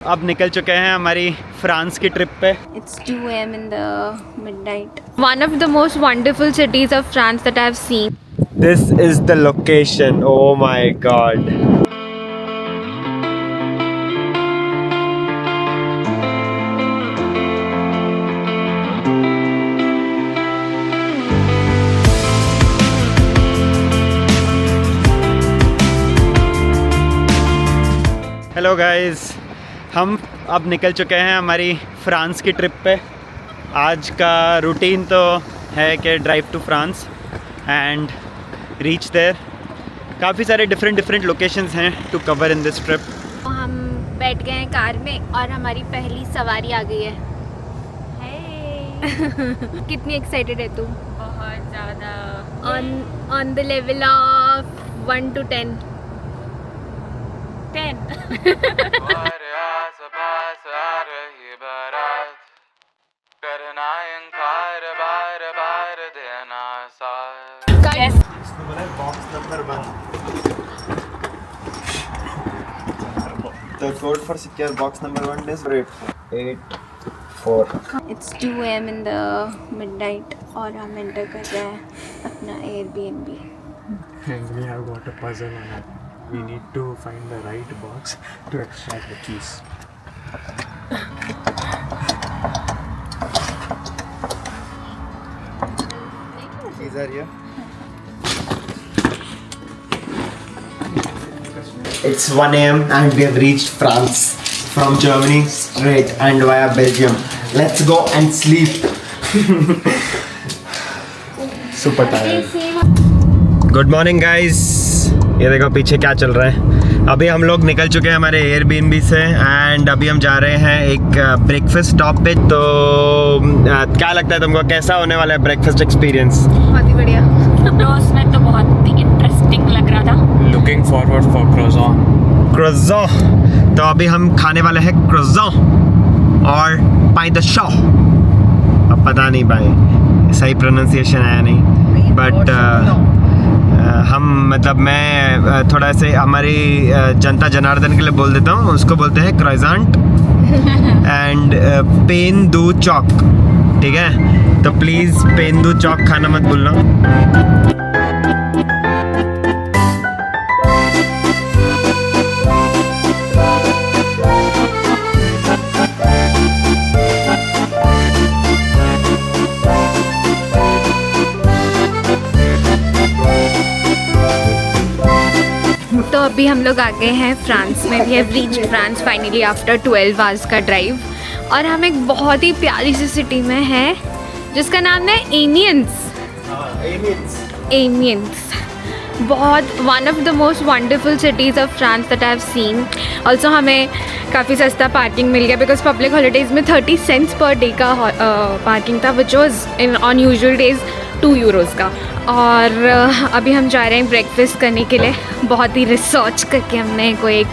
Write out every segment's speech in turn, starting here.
अब निकल चुके हैं हमारी फ्रांस की ट्रिप पे। It's 2 a.m. in the midnight. One of the most wonderful cities of France that I've seen. This is the location. Oh my god. Hello guys, हम अब निकल चुके हैं हमारी फ्रांस की ट्रिप पे। आज का रूटीन तो है कि drive to France and reach there. काफ़ी सारे डिफरेंट लोकेशंस हैं to cover in this trip. हम बैठ गए हैं कार में और हमारी पहली सवारी आ गई है। Hey. कितनी एक्साइटेड है तू? बहुत ज़्यादा। On the level of 1 to 10. 10. The code for secure box number 1 is 884. It's 2 a.m. in the midnight और हम एंटर कर रहे हैं अपना Airbnb. And we have got a puzzle on it. We need to find the right box to extract the keys. Keys are here. It's 1 a.m. and we have reached France from Germany straight and via Belgium. Let's go and sleep. Super tired. Good morning guys. ये देखो पीछे क्या चल रहा है। अभी हम लोग निकल चुके हैं हमारे एयरबीएनबी से एंड अभी हम जा रहे हैं एक ब्रेकफास्ट स्टॉप पे। तो क्या लगता है तुमको, कैसा होने वाला है ब्रेकफास्ट एक्सपीरियंस? बहुत ही बढ़िया। फोटोज में तो बहुत इंटरेस्टिंग लग रहा था। Looking forward for croissant. क्रोज़ॉन। तो अभी हम खाने वाले हैं क्रोज़ॉन और पाई द शॉ। अब पता नहीं भाई सही प्रोनाउंसिएशन है नहीं, बट मैं थोड़ा से हमारी जनता जनार्दन के लिए बोल देता हूँ। उसको बोलते हैं क्रोइज़ांट एंड पेन दू चौक। ठीक है, तो प्लीज़ पेन दू चौक खाना मत भूलना। तो अभी हम लोग आ गए हैं फ्रांस में। We have reached France finally after 12 hours का ड्राइव। और हम एक बहुत ही प्यारी सी सिटी में हैं जिसका नाम है एमियंस। बहुत one of the most wonderful cities of France that I have seen. Also हमें काफ़ी सस्ता पार्किंग मिल गया बिकॉज पब्लिक हॉलीडेज़ में 30 सेंट्स पर डे का पार्किंग था, which was in on usual days 2 euros का। और अभी हम जा रहे हैं ब्रेकफास्ट करने के लिए। बहुत ही रिसर्च करके हमने कोई एक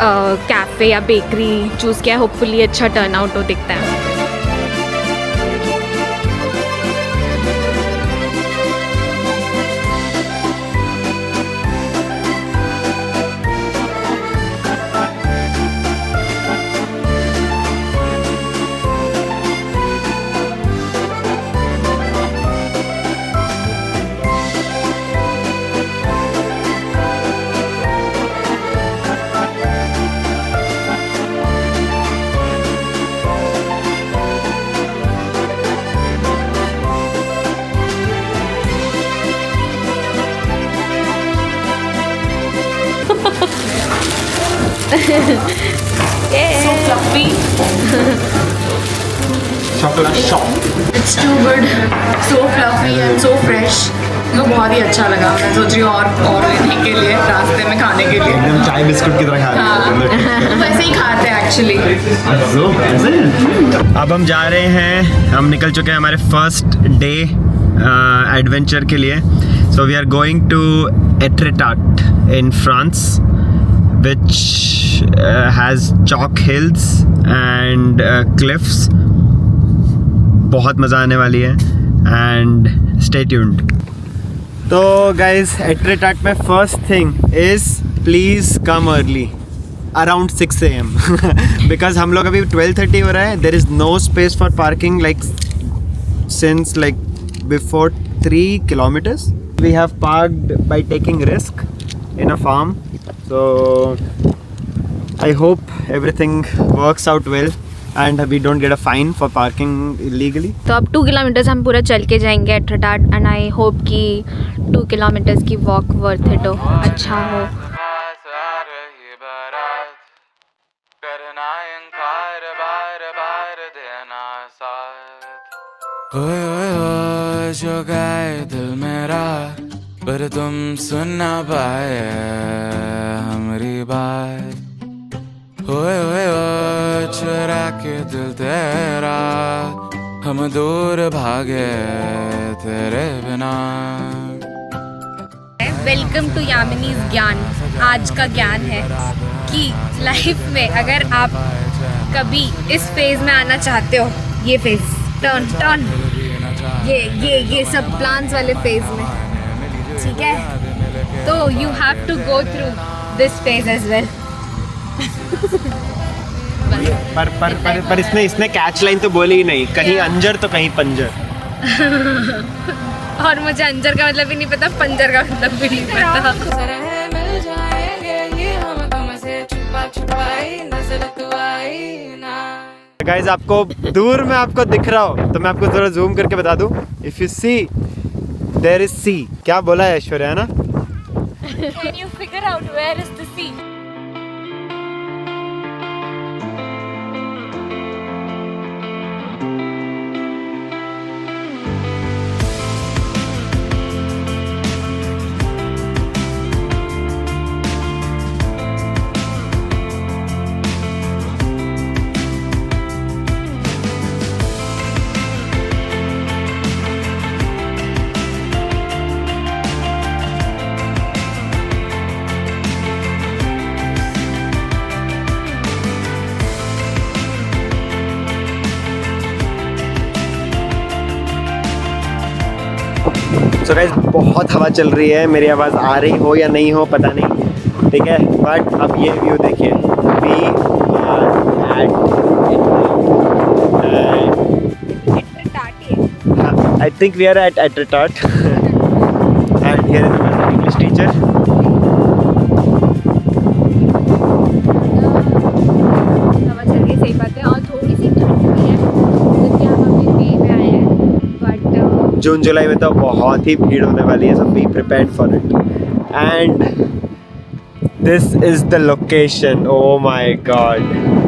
कैफ़े या बेकरी चूज़ किया। होपफुली अच्छा टर्न आउट हो दिखता है। So fluffy. chocolate shop. It's too good. So fluffy and so fresh. तो बहुत ही अच्छा लगा। मैं सोच रही हूँ और लेने के लिए, रास्ते में खाने के लिए। एकदम चाय बिस्कुट की तरह खा रहे हैं। वैसे ही खाते हैं एक्चुअली। अब हम जा रहे हैं, हम निकल चुके हैं हमारे फर्स्ट डे एडवेंचर के लिए। So we are going to Etretat in France which has chalk hills and cliffs। बहुत मज़ा आने वाली है and stay tuned। तो guys, एट्रेटाट में first thing is please come early। around 6 AM because हम लोग अभी 12:30 हो रहा है. There is no space for parking like since like before 3 kilometers. We have parked by taking risk in a farm. So I hope everything works out well and we don't get a fine for parking illegally. तो अब 2 kilometres हम पूरा चल के जाएंगे एट्रेटाट and I hope कि 2 kilometres की walk worth it हो, अच्छा हो. जो गए दिल मेरा पर तुम सुन ना पाए हमारी बात. ओए ओए ओ चुरा के दिल तेरा हम दूर भागे तेरे बिना. वेलकम टू यामिनीज ज्ञान. आज का ज्ञान है कि लाइफ में अगर आप कभी इस फेज में आना चाहते हो, ये फेज टर्न ये सब प्लान्स वाले फेज में, ठीक है, तो you have to go through this phase as well. पर इसने कैच लाइन तो बोली ही नहीं, कहीं अंजर तो कहीं पंजर. और मुझे अंजर का मतलब भी नहीं पता, पंजर का मतलब भी नहीं पता. गाइस आपको दूर में आपको दिख रहा हो तो मैं आपको थोड़ा जूम करके बता दूं. If you see there is sea. क्या बोला है ऐश्वर्या ना? Can you figure out where is the sea? So guys बहुत हवा चल रही है. मेरी आवाज़ आ रही हो या नहीं हो पता नहीं, ठीक है, बट अब ये व्यू देखिए. We are I think we are at Etretat and here is my English teacher. हवा चल रही, सही बात है, और थोड़ी सी ठंड भी है क्योंकि हम अभी मई में आए हैं. बट जून जुलाई में तो बहुत ही भीड़ होने वाली है, so be prepared for it. And this is the location. Oh my god.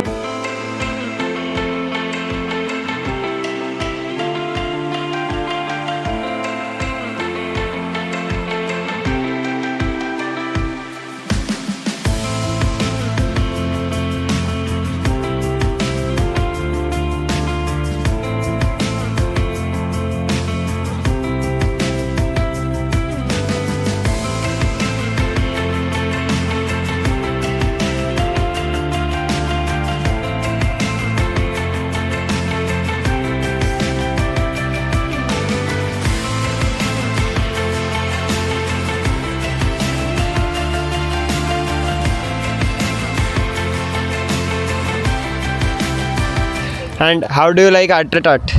And how do you like Atretat?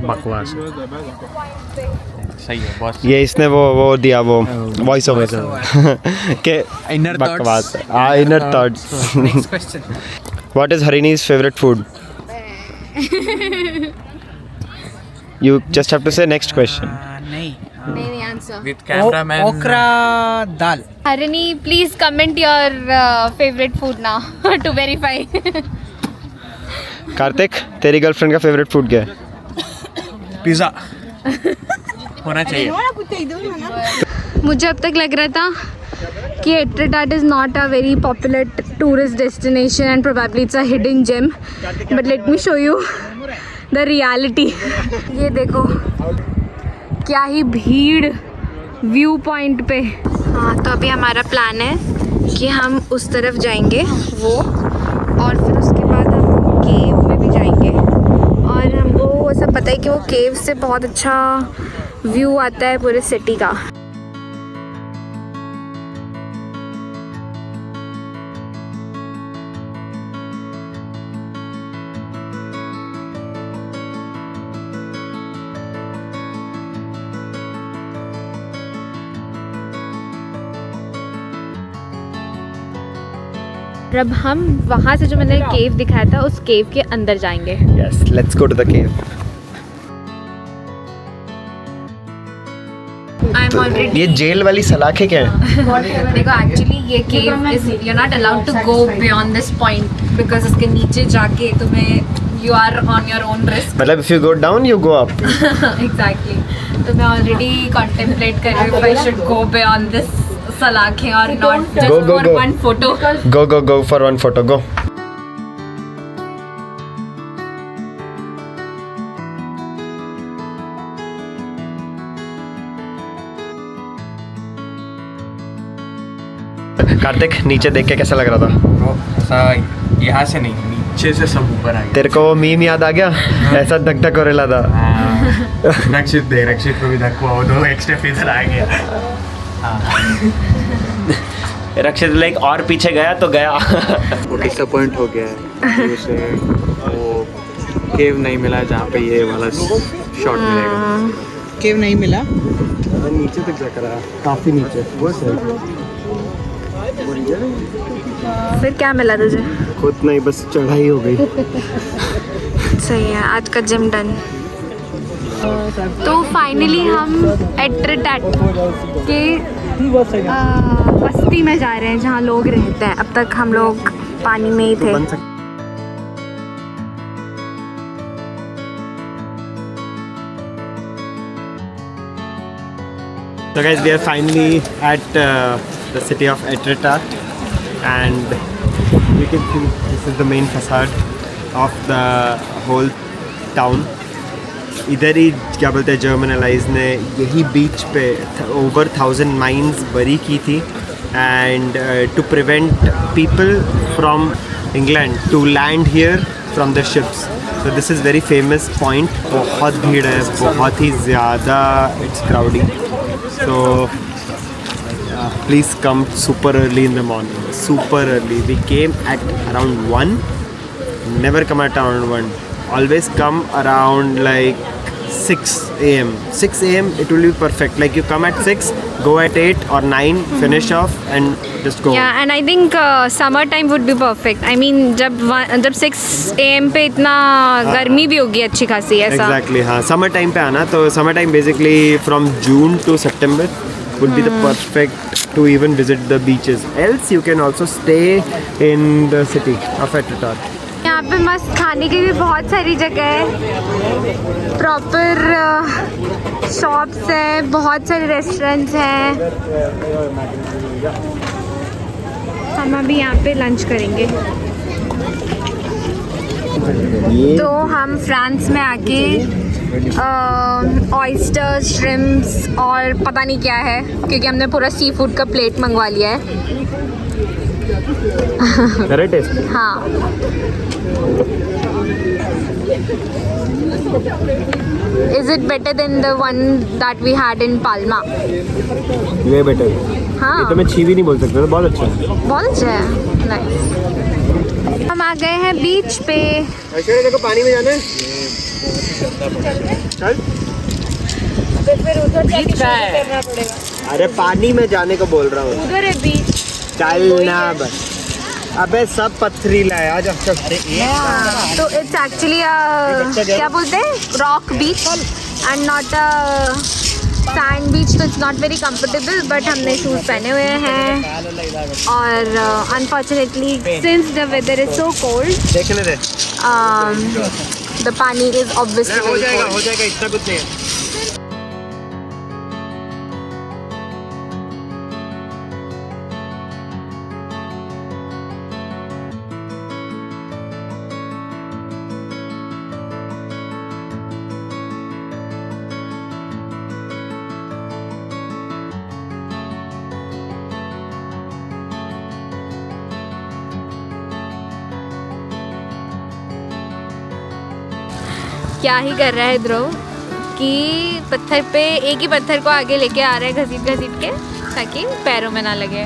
बकवास. सही है बॉस. ये इसने वो दिया वो वॉइस ओवर के Inner thoughts. बकवास. Inner thoughts. Next question. What is Harini's favorite food? You just have to say next question. नहीं आंसर. With cameraman. ओकरा दाल. Harini, please comment your favorite food now to verify. Kartik तेरी girlfriend का favourite food क्या है? Pizza होना चाहिए. मुझे अब तक लग रहा था कि Etretat is not a very popular tourist destination and probably it's a hidden gem, but let me show you the reality. ये देखो क्या ही भीड़ व्यू पॉइंट पे. हाँ, तो अभी हमारा प्लान है कि हम उस तरफ जाएंगे वो, और फिर उसके बाद हम केव में भी जाएंगे. और हमको वो सब पता है कि वो केव से बहुत अच्छा व्यू आता है पूरे सिटी का. और अब हम वहाँ से जो मैंने केव दिखाया था उस केव के अंदर जाएंगे. Yes, let's go to the cave. I'm already. ये जेल वाली सलाखें क्या है? देखो एक्चुअली ये cave is you are not allowed to go beyond this point because इसके नीचे जाके तुम्हें you are on your own risk. मतलब if you go down, you go up. Exactly. तो मैं ऑलरेडी कॉन्टेम्पलेट कर रही हूँ I should go beyond this सलाखें और not just Go, go, for go. One photo. Go for one photo. Go. Kartik नीचे देख के कैसा लग रहा था? तो ऐसा यहाँ से नहीं, नीचे से सब ऊपर आ गया. तेरे को वो मीम याद आ गया? ऐसा धक धक हो रहा था. रक्षित को भी धक्का हो, 2 एक्स्ट्रा इधर आ गया. रक्षित लाइक और पीछे गया तो गया. वो डिसअपॉइंट हो गया है, उसे वो केव नहीं मिला जहाँ पे ये वाला शॉट मिलेगा. केव नहीं मिला. नीचे तक जा रहा, काफी नीचे. वो सही. फिर क्या मिला तुझे? खुद नहीं, बस चढ़ाई हो गई. सही है, आज का जिम डन. तो फाइनली हम एट्रेटाट के बस्ती में जा रहे हैं जहाँ लोग रहते हैं. अब तक हम लोग पानी में ही थे. So guys, we are finally at the city of Etretat, and you can see this is the main facade of the whole town. इधर ही क्या बोलते हैं जर्मन अलाइज ने यही बीच पे over 1000 माइन्स बरी की थी, and to prevent people from England to land here from the ships. So this is very famous point. बहुत भीड़ है, बहुत ही ज़्यादा. It's crowded. So please come super early in the morning. Super early. We came at around 1. Never come at around 1. Always come around like 6 a.m. 6 a.m. it will be perfect. Like you come at 6, go at 8 or 9, finish off and just go. Yeah, and I think summer time would be perfect. I mean जब 6 AM पे इतना गर्मी भी होगी अच्छी खासी ऐसा. Exactly, हाँ. Summer time पे आना, तो summer time basically from June to September would be the perfect to even visit the beaches. Else you can also stay in the city of Etretat. यहाँ पे मस्त खाने की भी बहुत सारी जगह है. प्रॉपर शॉप्स हैं, बहुत सारे रेस्टोरेंट्स हैं. हम अभी यहाँ पे लंच करेंगे. तो हम फ्रांस में आके ऑयस्टर्स, श्रिम्प्स और पता नहीं क्या है, क्योंकि हमने पूरा सी फूड का प्लेट मंगवा लिया है. Very tasty. हाँ. Is it better than the one that we had in Palma? Way better. हाँ. ये तो मैं छी भी नहीं बोल सकता था. बहुत अच्छा है. बहुत अच्छा है. नाइस. हम आ गए हैं बीच पे. ऐश्वर्या देखो पानी में जाना है. चल. फिर उधर बीच करना पड़ेगा. अरे पानी में जाने को बोल रहा हूँ. उधर है बीच. चल ना बस. अबे सब पथरीला है. आज अच्छा. तो इट्स एक्चुअली क्या बोलते हैं, rock beach and not a sand beach. तो it's not very comfortable, but हमने शूज़ पहने हुए हैं. और unfortunately since the weather is so cold, देखने दे. द पानी इज ऑब्वियसली हो वेरी जाएगा, कोल्ड. हो जाएगा. इतना कुछ नहीं है. क्या ही कर रहा है ध्रुव कि पत्थर पे एक ही पत्थर को आगे लेके आ रहा है घसीट घसीट के, ताकि पैरों में ना लगे.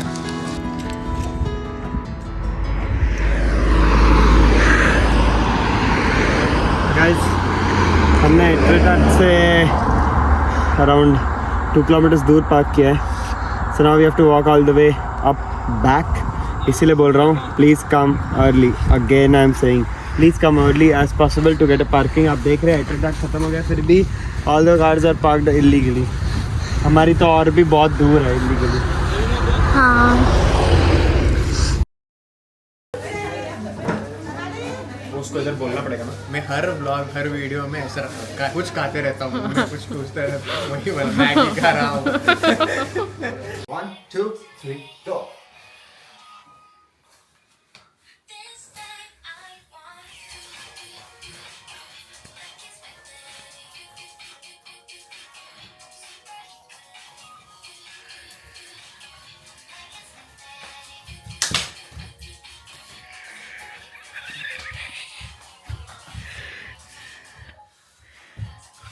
गाइस, हमने एट्रेटाट से अराउंड 2 किलोमीटर्स दूर पार्क किया है. So now we have to walk all the way up back इसीलिए बोल रहा हूँ please come early, again I am saying please come early as possible to get a parking. आप देख रहे हैं एट्रेटाट ख़त्म हो गया, फिर भी all the cars are parked illegally. हमारी तो और भी बहुत दूर है इलीगली। हाँ उसको इधर बोलना पड़ेगा ना। मैं हर व्लॉग हर वीडियो में ऐसा कुछ खाते रहता हूँ, मैं कुछ पूछते रहता हूँ, वही बोला मैगी खा रहा हूँ। 1 2 3 go।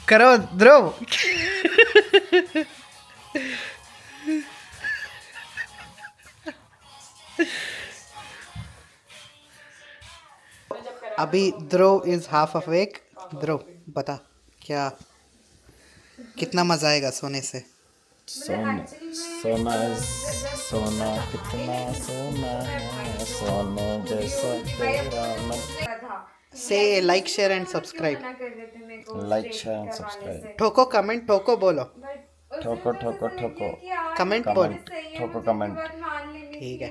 करो ध्रुव। अभी ध्रुव इज हाफ अवेक। ध्रुव बता क्या कितना मजा आएगा सोने से? सोना कितना सोना है, सोने जैसा तेरा मन। से like share and subscribe. Like share and subscribe. ठोको कमेंट, ठोको बोलो। ठोको ठोको ठोको कमेंट बोल। ठोको कमेंट। ठीक है।